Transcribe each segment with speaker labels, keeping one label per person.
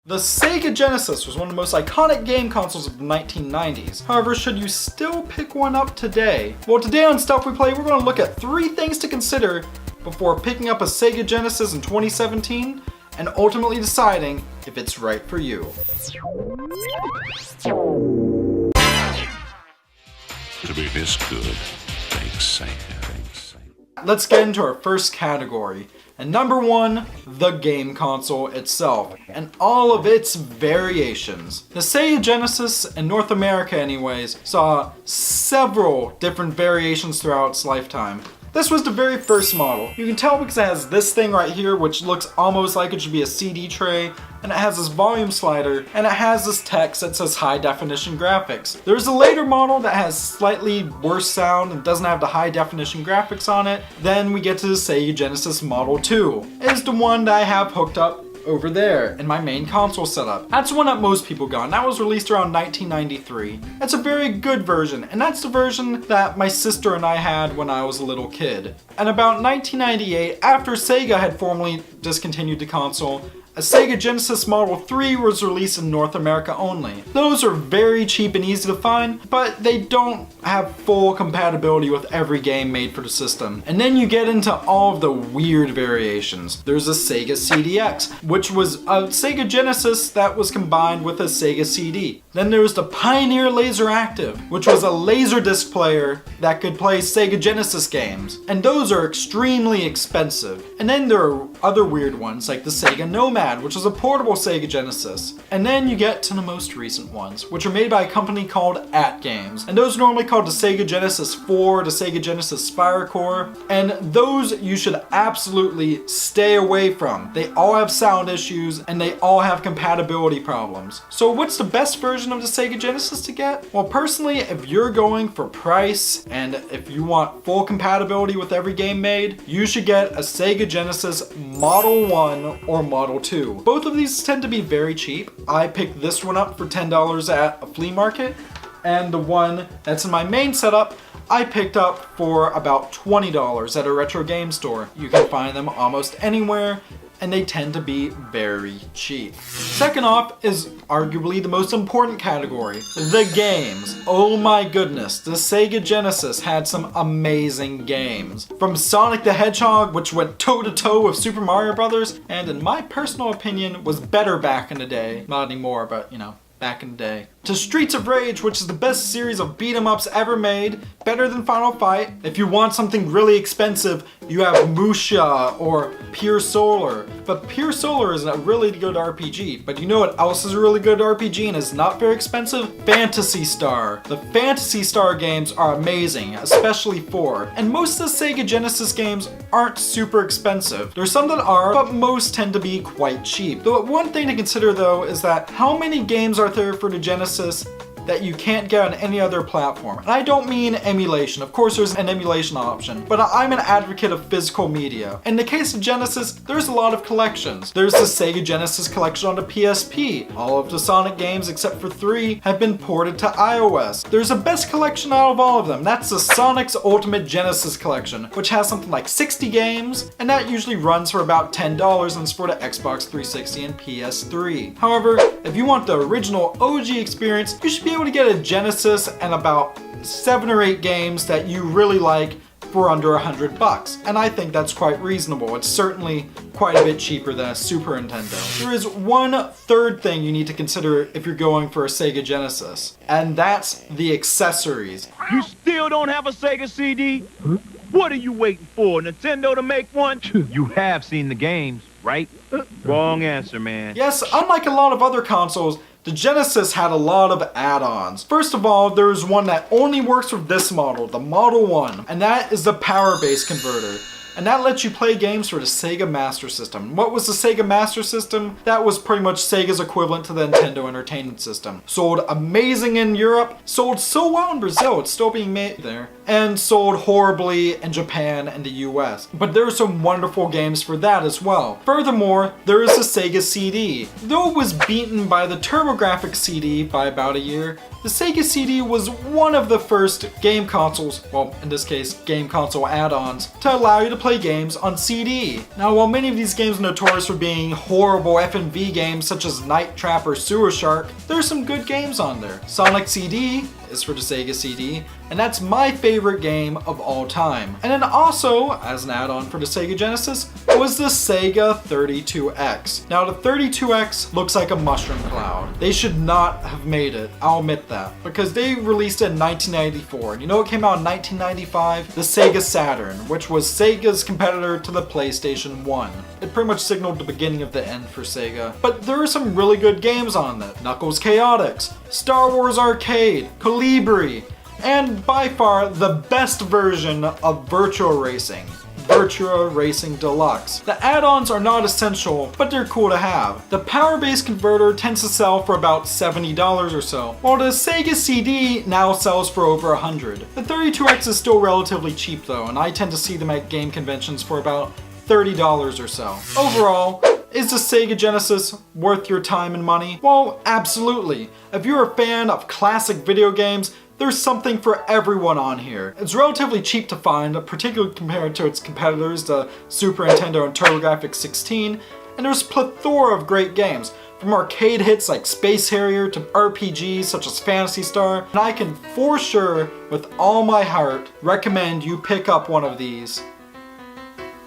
Speaker 1: The Sega Genesis was one of the most iconic game consoles of the 1990s. However, should you still pick one up today? Well, today on Stuff We Play, we're going to look at 3 things to consider before picking up a Sega Genesis in 2017 and ultimately deciding if it's right for you.
Speaker 2: To be this good, thanks Sega.
Speaker 1: Let's get into our first category. And number 1, the game console itself, and all of its variations. The Sega Genesis, in North America anyways, saw several different variations throughout its lifetime. This was the very first model. You can tell because it has this thing right here, which looks almost like it should be a CD tray, and it has this volume slider, and it has this text that says high definition graphics. There's a later model that has slightly worse sound and doesn't have the high definition graphics on it. Then we get to the Sega Genesis Model 2. It's the one that I have hooked up over there in my main console setup. That's the one that most people got, and that was released around 1993. It's a very good version, and that's the version that my sister and I had when I was a little kid. And about 1998, after Sega had formally discontinued the console, a Sega Genesis Model 3 was released in North America only. Those are very cheap and easy to find, but they don't have full compatibility with every game made for the system. And then you get into all of the weird variations. There's a Sega CDX, which was a Sega Genesis that was combined with a Sega CD. Then there was the Pioneer Laser Active, which was a Laserdisc player that could play Sega Genesis games. And those are extremely expensive. And then there are other weird ones like the Sega Nomad, which was a portable Sega Genesis. And then you get to the most recent ones, which are made by a company called At Games. And those are normally called the Sega Genesis 4, the Sega Genesis Spire Core. And those you should absolutely stay away from. They all have sound issues and they all have compatibility problems. So what's the best version of the Sega Genesis to get? Well, personally, if you're going for price and if you want full compatibility with every game made, you should get a Sega Genesis Model 1 or Model 2. Both of these tend to be very cheap. I picked this one up for $10 at a flea market, and the one that's in my main setup I picked up for about $20 at a retro game store. You can find them almost anywhere, and they tend to be very cheap. Second off is arguably the most important category, the games. Oh my goodness, the Sega Genesis had some amazing games. From Sonic the Hedgehog, which went toe-to-toe with Super Mario Brothers, and in my personal opinion was better back in the day. Not anymore, but you know, back in the day. To Streets of Rage, which is the best series of beat-em-ups ever made, better than Final Fight. If you want something really expensive, you have Musha or Pure Solar. But Pure Solar is a really good RPG. But you know what else is a really good RPG and is not very expensive? Phantasy Star. The Phantasy Star games are amazing, especially 4. And most of the Sega Genesis games aren't super expensive. There's some that are, but most tend to be quite cheap. The one thing to consider though is that how many games are there for the Genesis that you can't get on any other platform? And I don't mean emulation. Of course there's an emulation option, but I'm an advocate of physical media. In the case of Genesis, there's a lot of collections. There's the Sega Genesis collection on the PSP. All of the Sonic games except for 3 have been ported to iOS. There's a best collection out of all of them. That's the Sonic's Ultimate Genesis collection, which has something like 60 games, and that usually runs for about $10 and is for the Xbox 360 and PS3. However, if you want the original OG experience, you should be able to get a Genesis and about 7 or 8 games that you really like for under $100. And I think that's quite reasonable. It's certainly quite a bit cheaper than a Super Nintendo. There is one third thing you need to consider if you're going for a Sega Genesis, and that's the accessories.
Speaker 3: You still don't have a Sega CD? What are you waiting for? Nintendo to make one? You have seen the games, right? Wrong answer, man.
Speaker 1: Yes, unlike a lot of other consoles, the Genesis had a lot of add-ons. First of all, there's one that only works with this model, the Model 1, and that is the Power Base Converter. And that lets you play games for the Sega Master System. What was the Sega Master System? That was pretty much Sega's equivalent to the Nintendo Entertainment System. Sold amazing in Europe, sold so well in Brazil, it's still being made there, and sold horribly in Japan and the US. But there are some wonderful games for that as well. Furthermore, there is the Sega CD. Though it was beaten by the TurboGrafx CD by about a year, The Sega CD was one of the first game consoles, well in this case game console add-ons, to allow you to play games on CD. Now while many of these games are notorious for being horrible FMV games such as Night Trap or Sewer Shark, there are some good games on there. Sonic CD is for the Sega CD, and that's my favorite game of all time. And then also, as an add-on for the Sega Genesis, was the Sega 32X. Now the 32X looks like a mushroom cloud. They should not have made it, I'll admit that, because they released it in 1994, and you know what came out in 1995? The Sega Saturn, which was Sega's competitor to the PlayStation 1. It pretty much signaled the beginning of the end for Sega. But there are some really good games on that. Knuckles Chaotix, Star Wars Arcade, Colibri, and by far the best version of Virtua Racing. Virtua Racing Deluxe. The add-ons are not essential, but they're cool to have. The power-based converter tends to sell for about $70 or so, while the Sega CD now sells for over $100. The 32X is still relatively cheap though, and I tend to see them at game conventions for about $30 or so. Overall, is the Sega Genesis worth your time and money? Well, absolutely. If you're a fan of classic video games, there's something for everyone on here. It's relatively cheap to find, particularly compared to its competitors, the Super Nintendo and TurboGrafx-16, and there's a plethora of great games, from arcade hits like Space Harrier to RPGs such as Phantasy Star, and I can for sure, with all my heart, recommend you pick up one of these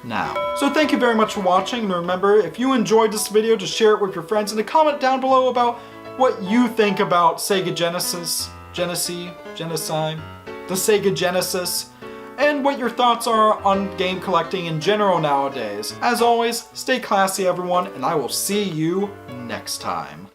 Speaker 1: now. So thank you very much for watching, and remember, if you enjoyed this video, just share it with your friends and comment down below about what you think about Sega Genesis, the Sega Genesis, and what your thoughts are on game collecting in general nowadays. As always, stay classy everyone, and I will see you next time.